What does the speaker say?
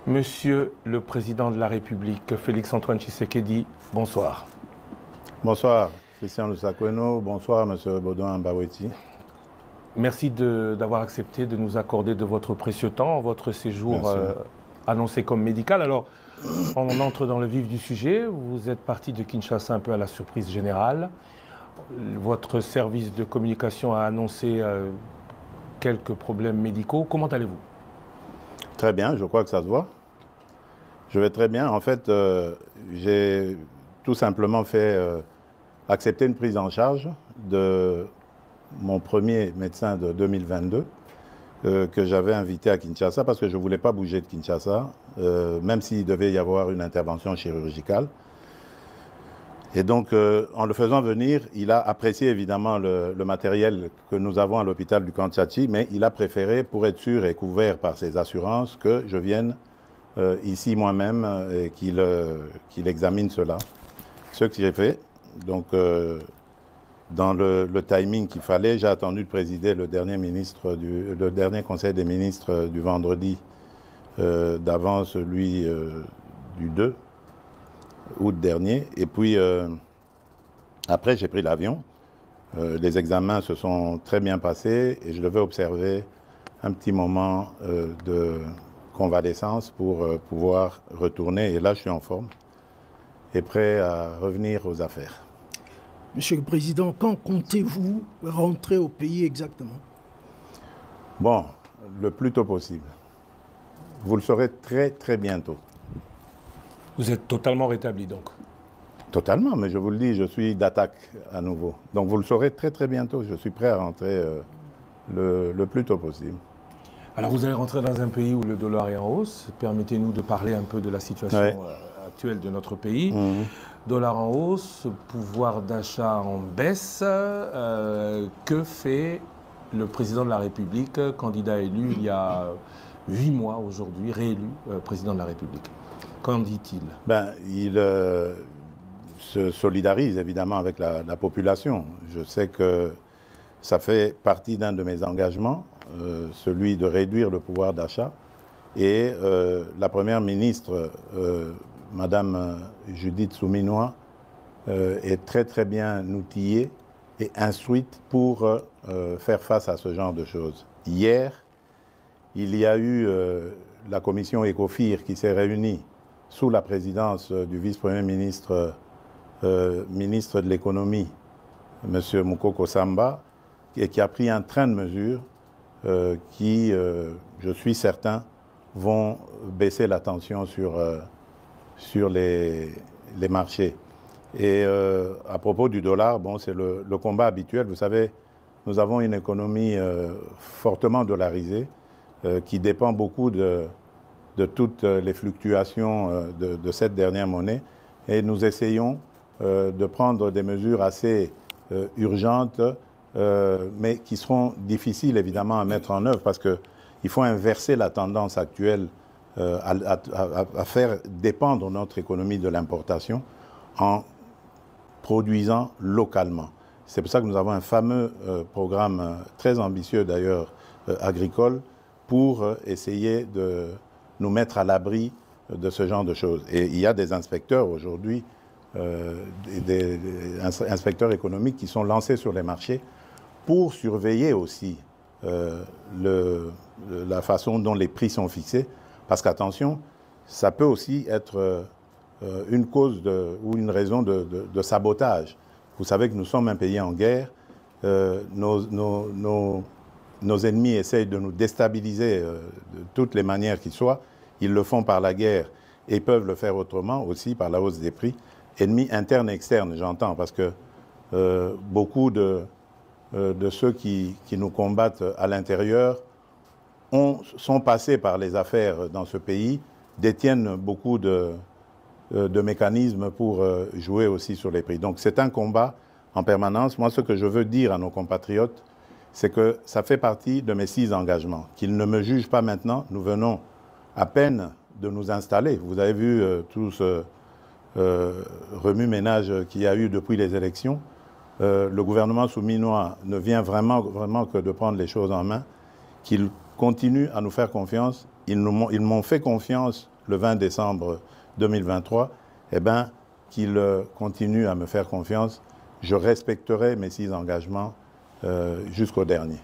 Monsieur le Président de la République, Félix-Antoine Tshisekedi, bonsoir. Bonsoir, Christian Lussakweno. Bonsoir, Monsieur Baudouin Mbaweti. Merci d'avoir accepté de nous accorder de votre précieux temps, votre séjour annoncé comme médical. Alors, on entre dans le vif du sujet. Vous êtes parti de Kinshasa un peu à la surprise générale. Votre service de communication a annoncé quelques problèmes médicaux. Comment allez-vous? Très bien, je crois que ça se voit. Je vais très bien. En fait, j'ai tout simplement fait accepter une prise en charge de mon premier médecin de 2022 que j'avais invité à Kinshasa parce que je ne voulais pas bouger de Kinshasa, même s'il devait y avoir une intervention chirurgicale. Et donc, en le faisant venir, il a apprécié évidemment le matériel que nous avons à l'hôpital du Camp Tchatchi, mais il a préféré, pour être sûr et couvert par ses assurances, que je vienne ici moi-même et qu'il examine cela. Ce que j'ai fait. Donc, dans le timing qu'il fallait, j'ai attendu de présider le dernier conseil des ministres du vendredi d'avant celui du 2 août dernier. Et puis, après, j'ai pris l'avion. Les examens se sont très bien passés et je devais observer un petit moment de convalescence pour pouvoir retourner. Et là, je suis en forme et prêt à revenir aux affaires. Monsieur le Président, quand comptez-vous rentrer au pays exactement? Bon, le plus tôt possible. Vous le saurez très, très bientôt. Vous êtes totalement rétabli donc? Totalement, mais je vous le dis, je suis d'attaque à nouveau. Donc vous le saurez très, très bientôt. Je suis prêt à rentrer le plus tôt possible. Alors vous allez rentrer dans un pays où le dollar est en hausse. Permettez-nous de parler un peu de la situation actuelle de notre pays. Dollar en hausse, pouvoir d'achat en baisse. Que fait le président de la République, candidat élu il y a 8 mois aujourd'hui, réélu président de la République? Qu'en dit-il? Il se solidarise évidemment avec la population. Je sais que ça fait partie d'un de mes engagements, celui de réduire le pouvoir d'achat. Et la Première ministre, Madame Judith Souminois, est très très bien outillée et instruite pour faire face à ce genre de choses. Hier, il y a eu la commission ECOFIR qui s'est réunie sous la présidence du vice-premier ministre, ministre de l'économie, M. Moukoko Samba, et qui a pris un train de mesures qui, je suis certain, vont baisser la tension sur les marchés. Et à propos du dollar, bon, c'est le combat habituel. Vous savez, nous avons une économie fortement dollarisée qui dépend beaucoup de toutes les fluctuations de cette dernière monnaie. Et nous essayons de prendre des mesures assez urgentes, mais qui seront difficiles évidemment à mettre en œuvre parce qu'il faut inverser la tendance actuelle à faire dépendre notre économie de l'importation en produisant localement. C'est pour ça que nous avons un fameux programme très ambitieux d'ailleurs agricole pour essayer de nous mettre à l'abri de ce genre de choses. Et il y a des inspecteurs aujourd'hui, des inspecteurs économiques qui sont lancés sur les marchés pour surveiller aussi la façon dont les prix sont fixés. Parce qu'attention, ça peut aussi être une cause ou une raison de sabotage. Vous savez que nous sommes un pays en guerre. Nos ennemis essayent de nous déstabiliser de toutes les manières qui soient. Ils le font par la guerre et peuvent le faire autrement aussi par la hausse des prix. Ennemis internes et externes, j'entends, parce que beaucoup de ceux qui nous combattent à l'intérieur sont passés par les affaires dans ce pays, détiennent beaucoup de mécanismes pour jouer aussi sur les prix. Donc c'est un combat en permanence. Moi, ce que je veux dire à nos compatriotes, c'est que ça fait partie de mes 6 engagements. Qu'ils ne me jugent pas maintenant. Nous venons à peine de nous installer. Vous avez vu tout ce remue-ménage qu'il y a eu depuis les élections. Le gouvernement souminois ne vient vraiment que de prendre les choses en main. Qu'ils continuent à nous faire confiance. Ils m'ont fait confiance le 20 décembre 2023, eh ben, qu'il continue à me faire confiance. Je respecterai mes 6 engagements jusqu'au dernier.